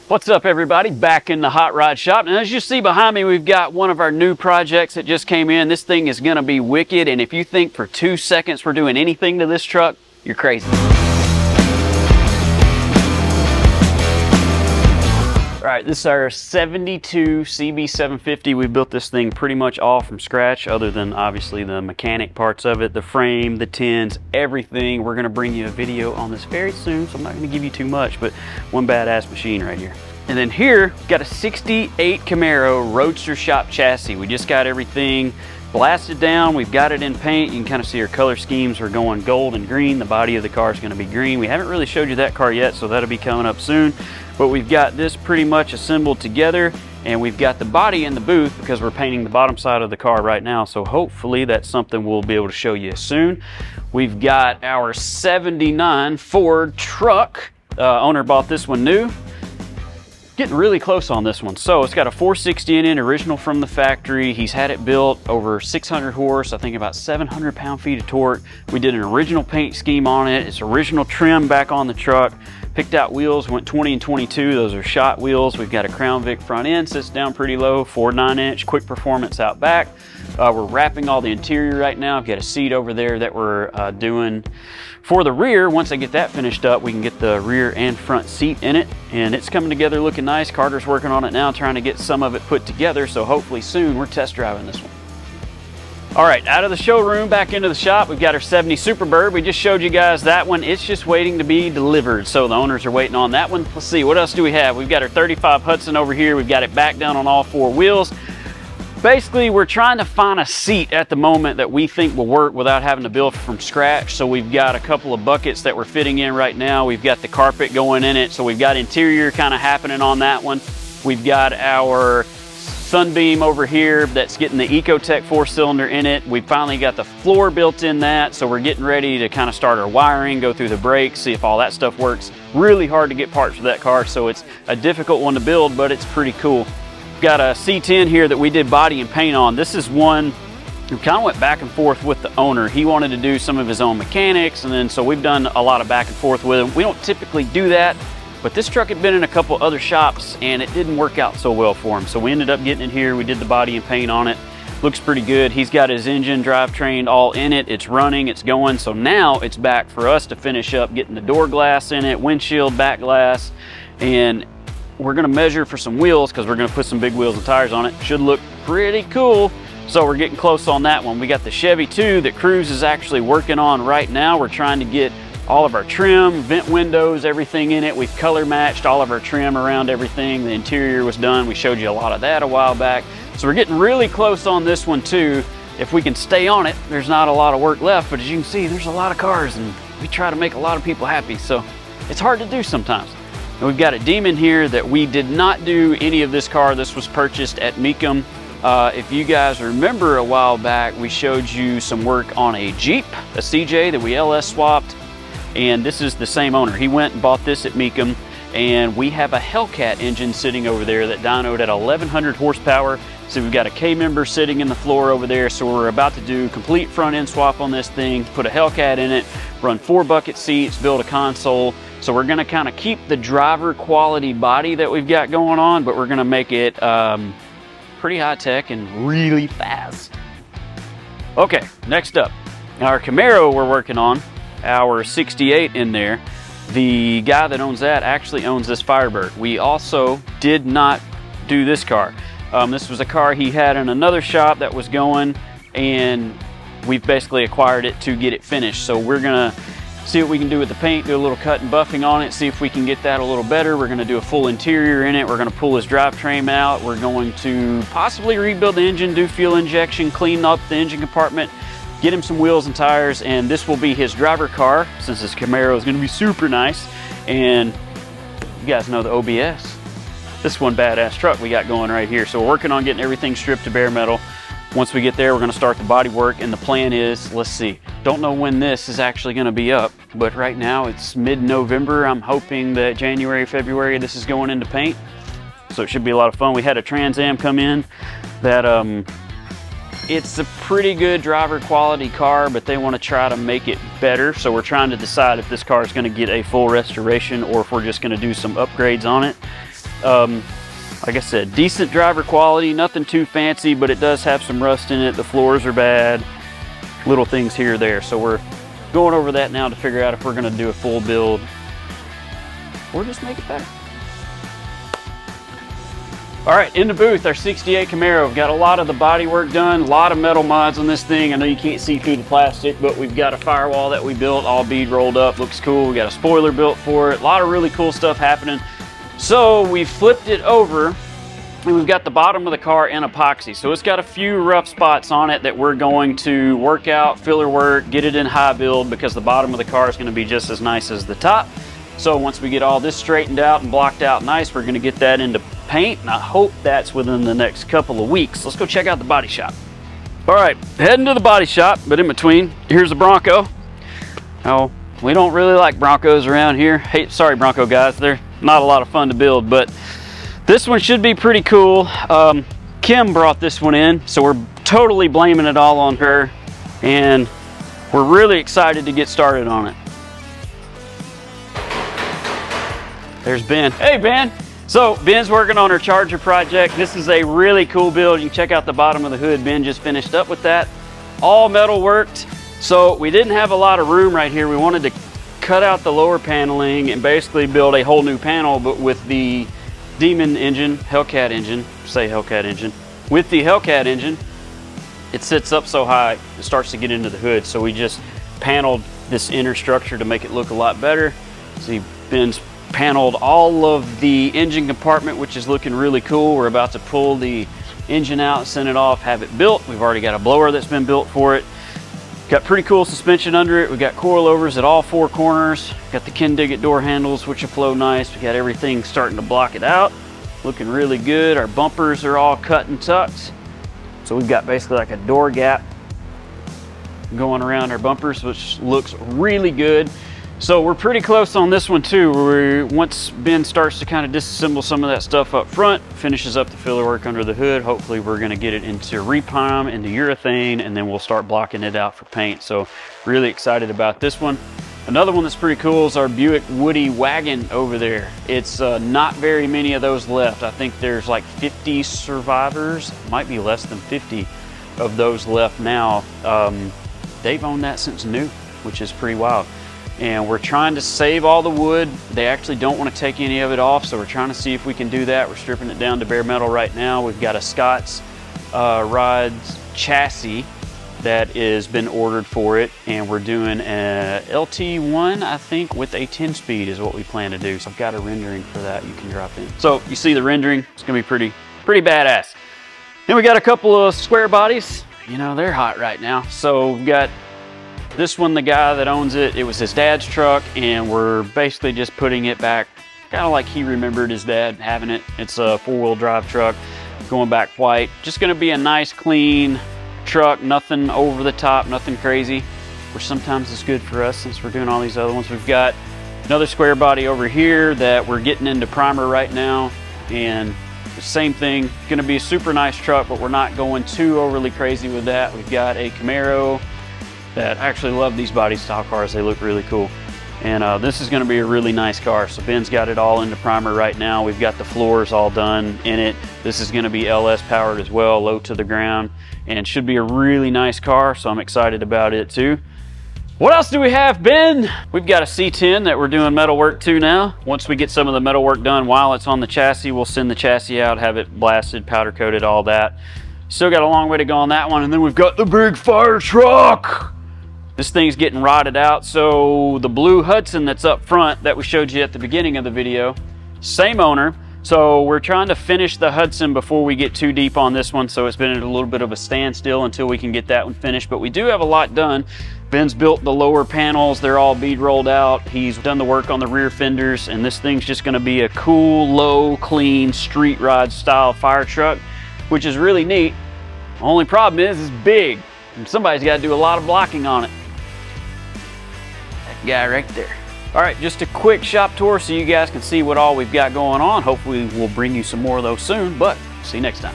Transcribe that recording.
What's up, everybody? Back in the hot rod shop. And as you see behind me, we've got one of our new projects that just came in. This thing is gonna be wicked, and if you think for 2 seconds we're doing anything to this truck, you're crazy. All right, this is our 72 CB750. We built this thing pretty much all from scratch, other than obviously the mechanic parts of it, the frame, the tins, everything. We're gonna bring you a video on this very soon, so I'm not gonna give you too much, but one badass machine right here. And then here, we've got a 68 Camaro Roadster Shop chassis. We just got everything blasted down. We've got it in paint. You can kind of see our color schemes are going gold and green. The body of the car is gonna be green. We haven't really showed you that car yet, so that'll be coming up soon. But we've got this pretty much assembled together, and we've got the body in the booth because we're painting the bottom side of the car right now. So hopefully that's something we'll be able to show you soon. We've got our 79 Ford truck. Owner bought this one new. Getting really close on this one. So it's got a 460 in it, original from the factory. He's had it built over 600 horse, I think about 700 pound-feet of torque. We did an original paint scheme on it. It's original trim back on the truck. Picked out wheels, went 20 and 22. Those are shot wheels. We've got a Crown Vic front end, sits down pretty low, Ford 9-inch, quick performance out back. We're wrapping all the interior right now. I've got a seat over there that we're doing for the rear. Once I get that finished up, we can get the rear and front seat in it, and it's coming together looking nice. Carter's working on it now, trying to get some of it put together, so hopefully soon we're test driving this one. All right, out of the showroom, back into the shop, we've got our 70 Superbird. We just showed you guys that one. It's just waiting to be delivered, so the owners are waiting on that one. Let's see, what else do we have? We've got our 35 Hudson over here. We've got it back down on all 4 wheels. Basically, we're trying to find a seat at the moment that we think will work without having to build from scratch. So we've got a couple of buckets that we're fitting in right now. We've got the carpet going in it, so we've got interior kind of happening on that one. We've got our Sunbeam over here that's getting the Ecotec 4-cylinder in it. We finally got the floor built in that, so we're getting ready to kind of start our wiring, go through the brakes, see if all that stuff works. Really hard to get parts for that car, so it's a difficult one to build, but it's pretty cool. We've got a C10 here that we did body and paint on. This is one we kind of went back and forth with the owner. He wanted to do some of his own mechanics, and then so we've done a lot of back and forth with him. We don't typically do that, but this truck had been in a couple other shops and it didn't work out so well for him. So we ended up getting it here. We did the body and paint on it. Looks pretty good. He's got his engine, drivetrain all in it. It's running, it's going. So now it's back for us to finish up getting the door glass in it, windshield, back glass, and we're gonna measure for some wheels because we're gonna put some big wheels and tires on it. Should look pretty cool. So we're getting close on that one. We got the Chevy 2 that Cruz is actually working on right now. We're trying to get all of our trim, vent windows, everything in it. We've color matched all of our trim around everything. The interior was done. We showed you a lot of that a while back. So we're getting really close on this one too. If we can stay on it, there's not a lot of work left, but as you can see, there's a lot of cars and we try to make a lot of people happy. So it's hard to do sometimes. And we've got a Demon here that we did not do any of this car. This was purchased at Mecum. If you guys remember a while back, we showed you some work on a Jeep, a CJ that we LS swapped. And this is the same owner. He went and bought this at Mecum, and we have a Hellcat engine sitting over there that dynoed at 1100 horsepower. So we've got a K-member sitting in the floor over there. So we're about to do complete front end swap on this thing, put a Hellcat in it, run 4 bucket seats, build a console. So we're gonna kind of keep the driver quality body that we've got going on, but we're gonna make it pretty high tech and really fast. Okay, next up, our Camaro we're working on. Our 68 in there. The guy that owns that actually owns this Firebird. We also did not do this car. This was a car he had in another shop that was going, and we've basically acquired it to get it finished. So we're gonna see what we can do with the paint, do a little cut and buffing on it, see if we can get that a little better. We're gonna do a full interior in it. We're gonna pull his drivetrain out. We're going to possibly rebuild the engine, do fuel injection, clean up the engine compartment, get him some wheels and tires, and this will be his driver car since this Camaro is gonna be super nice. And you guys know the OBS. This one badass truck we got going right here. So we're working on getting everything stripped to bare metal. Once we get there, we're gonna start the body work, and the plan is, let's see, don't know when this is actually gonna be up, but right now it's mid-November. I'm hoping that January, February, this is going into paint. So it should be a lot of fun. We had a Trans Am come in that it's a pretty good driver quality car, but they want to try to make it better. So we're trying to decide if this car is going to get a full restoration or if we're just going to do some upgrades on it. Like I said, decent driver quality, nothing too fancy, but it does have some rust in it. The floors are bad, little things here or there. So we're going over that now to figure out if we're gonna do a full build or just make it better. All right, in the booth, our 68 Camaro. We've got a lot of the body work done, a lot of metal mods on this thing. I know you can't see through the plastic, but we've got a firewall that we built, all bead rolled up, looks cool. We got a spoiler built for it, a lot of really cool stuff happening. So we flipped it over, and we've got the bottom of the car in epoxy. So it's got a few rough spots on it that we're going to work out, filler work, get it in high build, because the bottom of the car is gonna be just as nice as the top. So once we get all this straightened out and blocked out nice, we're gonna get that into paint, and I hope that's within the next couple of weeks. Let's go check out the body shop. All right, heading to the body shop, but in between, here's the Bronco. Oh, we don't really like Broncos around here. Hey, sorry Bronco guys, they're not a lot of fun to build, but this one should be pretty cool. Kim brought this one in, so we're totally blaming it all on her, and we're really excited to get started on it. There's Ben. Hey Ben! So Ben's working on her Charger project. This is a really cool build. You can check out the bottom of the hood. Ben just finished up with that. All metal worked. So we didn't have a lot of room right here. We wanted to cut out the lower paneling and basically build a whole new panel, but with the Demon engine, Hellcat engine, say Hellcat engine. With the Hellcat engine, it sits up so high, it starts to get into the hood. So we just paneled this inner structure to make it look a lot better. See, Ben's paneled all of the engine compartment, which is looking really cool. We're about to pull the engine out, send it off, have it built. We've already got a blower that's been built for it. Got pretty cool suspension under it. We got coilovers at all four corners. Got the Ken Diggett door handles, which will flow nice. We got everything starting to block it out. Looking really good. Our bumpers are all cut and tucked. So we've got basically like a door gap going around our bumpers, which looks really good. So we're pretty close on this one too. Once Ben starts to kind of disassemble some of that stuff up front, finishes up the filler work under the hood, hopefully we're gonna get it into repalm, into urethane, and then we'll start blocking it out for paint. So really excited about this one. Another one that's pretty cool is our Buick Woody wagon over there. It's not very many of those left. I think there's like 50 survivors, might be less than 50 of those left now. They've owned that since new, which is pretty wild. And we're trying to save all the wood. They actually don't want to take any of it off, so we're trying to see if we can do that. We're stripping it down to bare metal right now. We've got a Scott's rods chassis that has been ordered for it, and we're doing a LT1, I think, with a 10-speed is what we plan to do. So I've got a rendering for that you can drop in. So you see the rendering, it's gonna be pretty badass. Then we got a couple of square bodies. You know, they're hot right now. So we've got this one, the guy that owns it, it was his dad's truck, and we're basically just putting it back kind of like he remembered his dad having it. It's a four-wheel drive truck going back white. Just gonna be a nice clean truck, nothing over the top, nothing crazy, which sometimes is good for us since we're doing all these other ones. We've got another square body over here that we're getting into primer right now, and the same thing, gonna be a super nice truck, but we're not going too overly crazy with that. We've got a Camaro that I actually love these body style cars. They look really cool. And this is gonna be a really nice car. So Ben's got it all into primer right now. We've got the floors all done in it. This is gonna be LS powered as well, low to the ground, and should be a really nice car. So I'm excited about it too. What else do we have, Ben? We've got a C10 that we're doing metal work to now. Once we get some of the metal work done while it's on the chassis, we'll send the chassis out, have it blasted, powder coated, all that. Still got a long way to go on that one. And then we've got the big fire truck. This thing's getting rotted out. So the blue Hudson that's up front that we showed you at the beginning of the video, same owner. So we're trying to finish the Hudson before we get too deep on this one. So it's been at a little bit of a standstill until we can get that one finished. But we do have a lot done. Ben's built the lower panels. They're all bead rolled out. He's done the work on the rear fenders. And this thing's just gonna be a cool, low, clean, street rod style fire truck, which is really neat. Only problem is it's big. And somebody's gotta do a lot of blocking on it. Guy right there. All right, just a quick shop tour so you guys can see what all we've got going on. Hopefully we'll bring you some more of those soon, but see you next time.